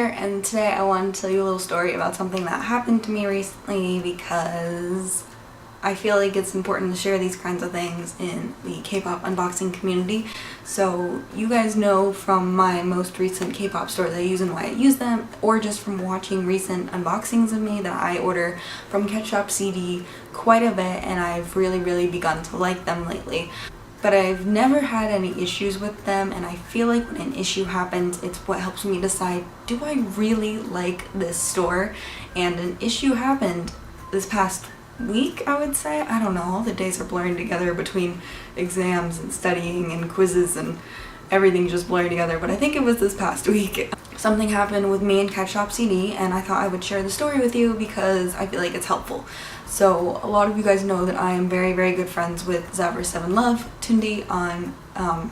here, and today I wanted to tell you a little story about something that happened to me recently because I feel like it's important to share these kinds of things in the K-pop unboxing community. So you guys know from my most recent K-pop stores I use and why I use them, or just from watching recent unboxings of me, that I order from CatchopCD quite a bit, and I've really begun to like them lately. But I've never had any issues with them, and I feel like when an issue happens, it's what helps me decide, do I really like this store? And an issue happened this past week, I would say. I don't know, all the days are blurring together between exams and studying and quizzes and everything just blurring together, but I think it was this past week. Something happened with me and CatchopCD, and I thought I would share the story with you because I feel like it's helpful. So a lot of you guys know that I am very good friends with Zaffer7Love Tundi on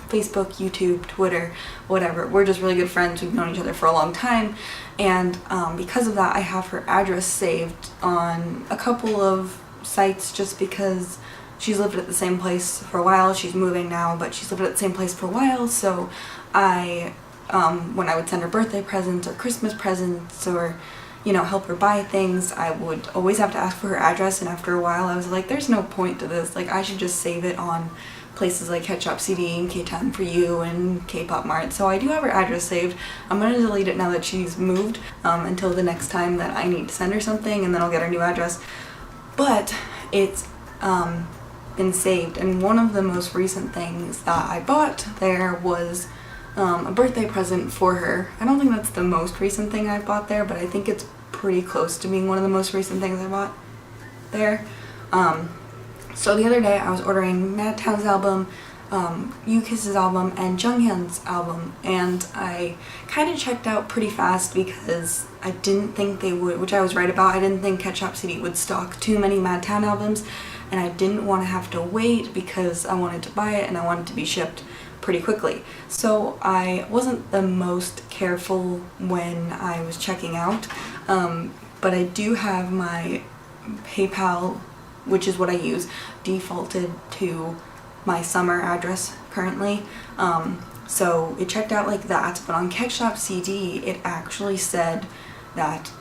Facebook, YouTube, Twitter, whatever. We're just really good friends. We've known each other for a long time, and because of that I have her address saved on a couple of sites just because she's lived at the same place for a while. She's moving now, but she's lived at the same place for a while, so I when I would send her birthday presents or Christmas presents or, you know, help her buy things, I would always have to ask for her address, and after a while I was like, there's no point to this, like I should just save it on places like CatchopCD and K-Time for You and K-Pop Mart. So I do have her address saved. I'm gonna delete it now that she's moved until the next time that I need to send her something, and then I'll get her new address. But it's been saved, and one of the most recent things that I bought there was a birthday present for her. I don't think that's the most recent thing I've bought there, but I think it's pretty close to being one of the most recent things I bought there. So the other day I was ordering Madtown's album, U-Kiss's album, and Jonghyun's album, and I kind of checked out pretty fast because I didn't think they would, which I was right about. I didn't think CatchopCD would stock too many Madtown albums, and I didn't want to have to wait because I wanted to buy it and I wanted to be shipped pretty quickly. So I wasn't the most careful when I was checking out, but I do have my PayPal, which is what I use, defaulted to my summer address currently. So it checked out like that, but on CatchopCD it actually said that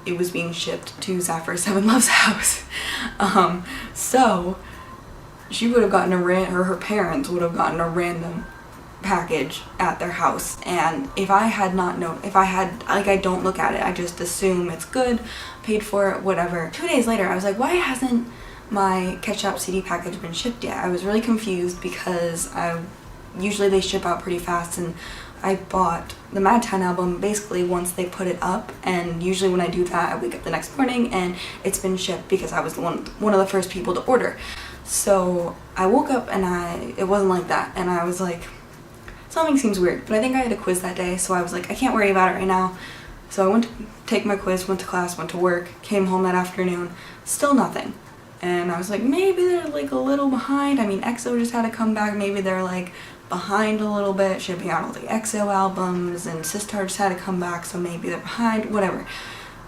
it was being shipped to Zaffer7Love's house. So she would have gotten or her parents would have gotten a random package at their house, and if I had not known, I don't look at it, I just assume it's good, paid for it, whatever. 2 days later I was like, why hasn't my CatchopCD package been shipped yet? I was really confused because usually they ship out pretty fast, and I bought the Madtown album basically once they put it up, and usually when I do that I wake up the next morning and it's been shipped because I was one of the first people to order. So I woke up and it wasn't like that, and I was like, something seems weird, but I think I had a quiz that day, so I was like, I can't worry about it right now. So I went to take my quiz, went to class, went to work, came home that afternoon, still nothing. And I was like, maybe they're like a little behind. I mean, EXO just had to come back, maybe they're like behind a little bit, shipping out all the EXO albums, and Sistar just had to come back, so maybe they're behind, whatever.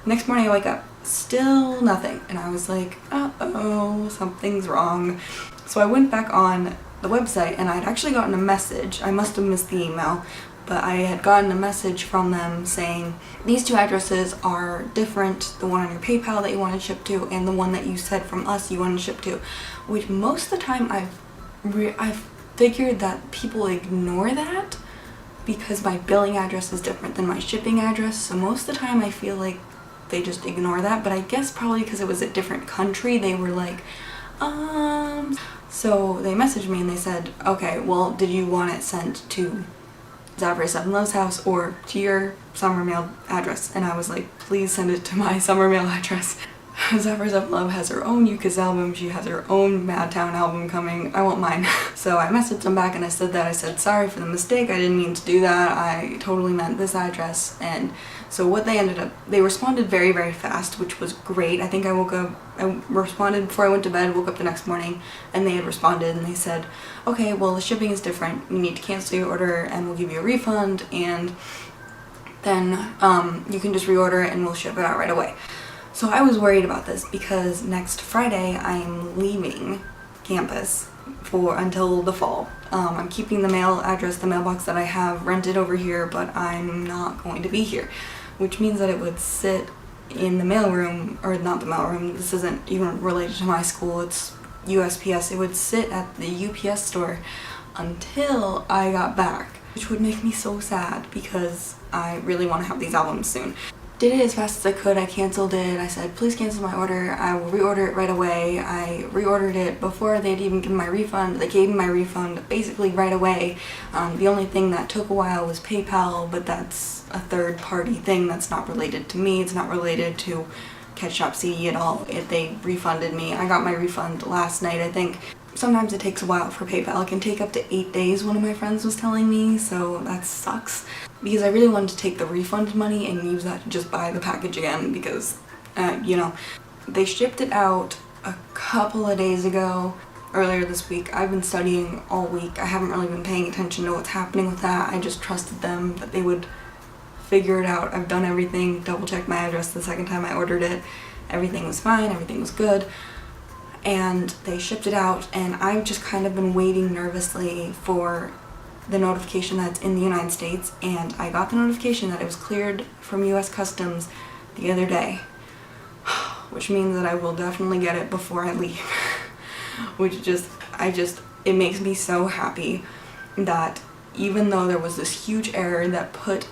Next morning I wake up, still nothing, and I was like, uh-oh, something's wrong. So I went back on the website, and I'd actually gotten a message. I must have missed the email, but I had gotten a message from them saying these two addresses are different, the one on your PayPal that you want to ship to and the one that you said from us you want to ship to, which most of the time I've figured that people ignore that because my billing address is different than my shipping address, so most of the time I feel like they just ignore that, but I guess probably because it was a different country they were like, so they messaged me and they said, okay, well, did you want it sent to Zaffer7Love's house or to your summer mail address? And I was like, please send it to my summer mail address. Zaffer7Love has her own U-Kiss album, she has her own Madtown album coming, I want mine. So I messaged them back and I said, sorry for the mistake, I didn't mean to do that, I totally meant this address. And so what they responded very fast, which was great. I think I responded before I went to bed, woke up the next morning, and they had responded and they said, okay, well the shipping is different, you need to cancel your order and we'll give you a refund, and then you can just reorder it and we'll ship it out right away. So I was worried about this because next Friday I'm leaving campus for until the fall. I'm keeping the mail address, the mailbox that I have rented over here, but I'm not going to be here, which means that it would sit in the mailroom, or not the mailroom, this isn't even related to my school, it's USPS. It would sit at the UPS store until I got back, which would make me so sad because I really want to have these albums soon. Did it as fast as I could. I canceled it. I said, please cancel my order. I will reorder it right away. I reordered it before they'd even given my refund. They gave me my refund basically right away. The only thing that took a while was PayPal, but that's a third-party thing that's not related to me. It's not related to CatchopCD at all. They refunded me. I got my refund last night, I think. Sometimes it takes a while for PayPal. It can take up to 8 days, one of my friends was telling me, so that sucks. Because I really wanted to take the refund money and use that to just buy the package again because, you know, they shipped it out a couple of days ago, earlier this week. I've been studying all week. I haven't really been paying attention to what's happening with that. I just trusted them that they would figure it out. I've done everything, double-checked my address the second time I ordered it. Everything was fine, everything was good. And they shipped it out, and I've just kind of been waiting nervously for the notification that it's in the United States, and I got the notification that it was cleared from US Customs the other day, which means that I will definitely get it before I leave. It makes me so happy that even though there was this huge error that put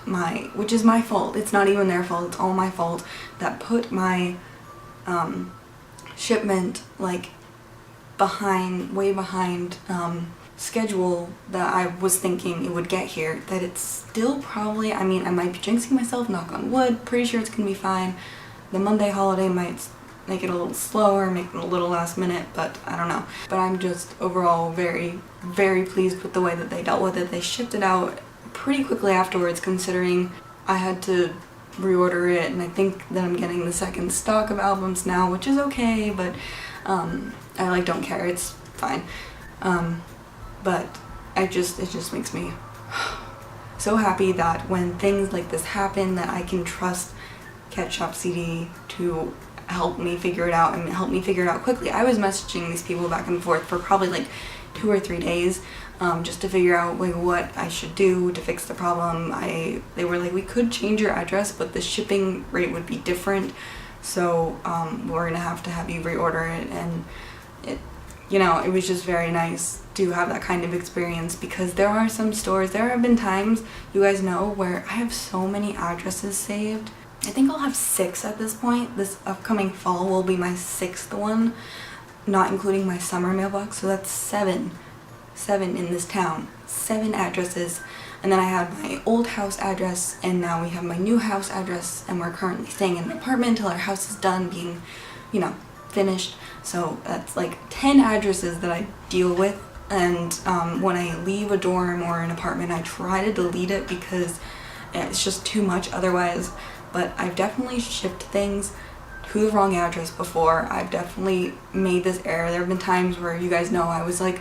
which is my fault, it's not even their fault, it's all my fault, that put my shipment like way behind schedule that I was thinking it would get here, that it's still probably, I mean, I might be jinxing myself, knock on wood, pretty sure it's gonna be fine. The Monday holiday might make it a little slower, make it a little last minute, but I don't know. But I'm just overall very, very pleased with the way that they dealt with it. They shipped it out pretty quickly afterwards, considering I had to reorder it, and I think that I'm getting the second stock of albums now, which is okay, but I don't care, it's fine. But it just makes me so happy that when things like this happen, that I can trust CatchopCD to help me figure it out and help me figure it out quickly. I was messaging these people back and forth for probably like 2 or 3 days just to figure out like what I should do to fix the problem. They were like, we could change your address, but the shipping rate would be different, so we're gonna have to have you reorder it. And it was just very nice to have that kind of experience, because there are some stores, there have been times, you guys know, where I have so many addresses saved. I think I'll have 6 at this point. This upcoming fall will be my 6th one, not including my summer mailbox, so that's 7 in this town, 7 addresses. And then I have my old house address, and now we have my new house address, and we're currently staying in an apartment until our house is done being, finished. So that's like 10 addresses that I deal with, and when I leave a dorm or an apartment, I try to delete it because it's just too much otherwise. But I've definitely shipped things to the wrong address before. I've definitely made this error. There have been times where, you guys know, I was like,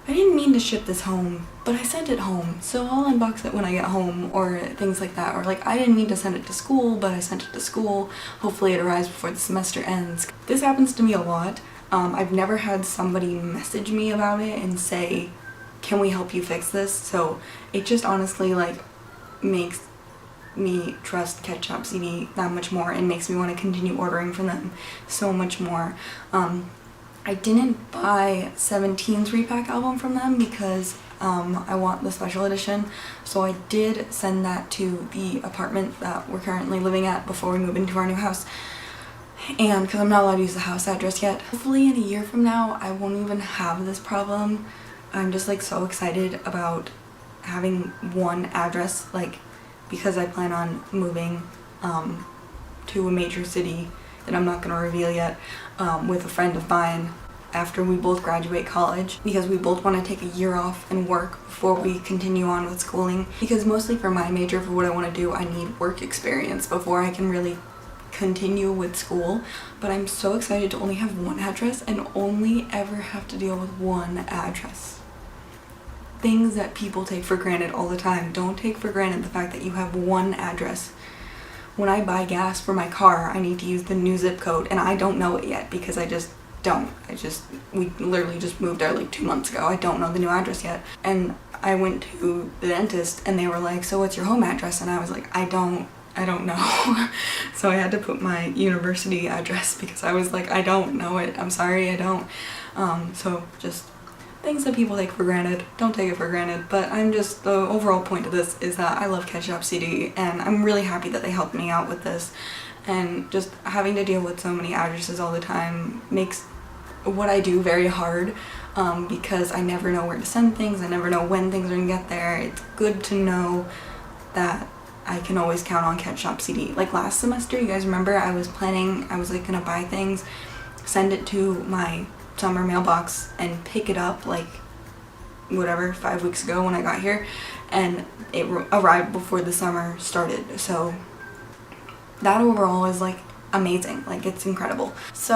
I didn't mean to ship this home, but I sent it home, so I'll unbox it when I get home, or things like that. Or like, I didn't mean to send it to school, but I sent it to school. Hopefully it arrives before the semester ends. This happens to me a lot. I've never had somebody message me about it and say, can we help you fix this? So it just honestly makes me trust CatchopCD that much more, and makes me want to continue ordering from them so much more. I didn't buy 17's repack album from them because I want the special edition, so I did send that to the apartment that we're currently living at before we move into our new house. And because I'm not allowed to use the house address yet, hopefully in a year from now I won't even have this problem. I'm just so excited about having one address, because I plan on moving to a major city that I'm not going to reveal yet, with a friend of mine after we both graduate college, because we both want to take a year off and work before we continue on with schooling. Because mostly for my major, for what I want to do, I need work experience before I can really continue with school. But I'm so excited to only have one address and only ever have to deal with one address. Things that people take for granted all the time. Don't take for granted the fact that you have one address. When I buy gas for my car, I need to use the new zip code, and I don't know it yet because I just don't. We literally just moved there like 2 months ago. I don't know the new address yet. And I went to the dentist and they were like, so what's your home address? And I was like, I don't know. So I had to put my university address because I was like, I don't know it. I'm sorry, I don't. So just things that people take for granted. Don't take it for granted. But the overall point of this is that I love CatchopCD and I'm really happy that they helped me out with this. And just having to deal with so many addresses all the time makes what I do very hard, because I never know where to send things. I never know when things are gonna get there. It's good to know that I can always count on CatchopCD. Like last semester, you guys remember, I was like gonna buy things, send it to my summer mailbox and pick it up like whatever 5 weeks ago when I got here, and it arrived before the summer started. So that overall is like amazing, like it's incredible. So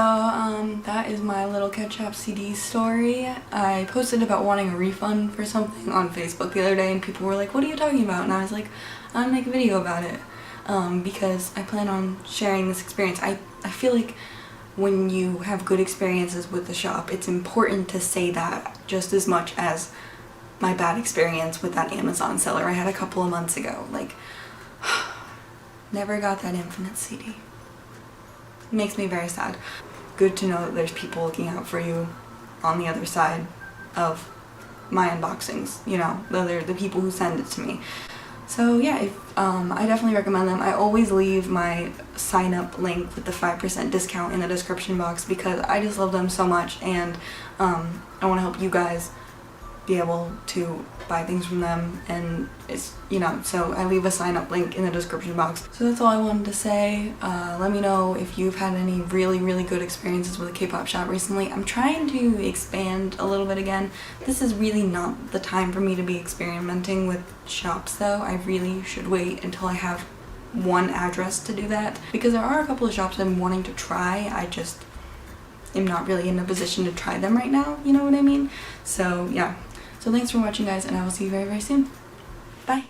that is my little CatchopCD story. I posted about wanting a refund for something on Facebook the other day and people were like, what are you talking about? And I was like, I'm gonna make a video about it, because I plan on sharing this experience. I feel like when you have good experiences with the shop, it's important to say that just as much as my bad experience with that Amazon seller I had a couple of months ago. Like, never got that Infinite CD. It makes me very sad. Good to know that there's people looking out for you on the other side of my unboxings, you know, the people who send it to me. So yeah, I definitely recommend them. I always leave my sign up link with the 5% discount in the description box because I just love them so much, and I want to help you guys be able to buy things from them, and it's, you know, so I leave a sign up link in the description box. So that's all I wanted to say. Let me know if you've had any really good experiences with a K-pop shop recently. I'm trying to expand a little bit again. This is really not the time for me to be experimenting with shops though. I really should wait until I have one address to do that, because there are a couple of shops I'm wanting to try. I just am not really in a position to try them right now, you know what I mean? So yeah. So thanks for watching guys, and I will see you very soon. Bye!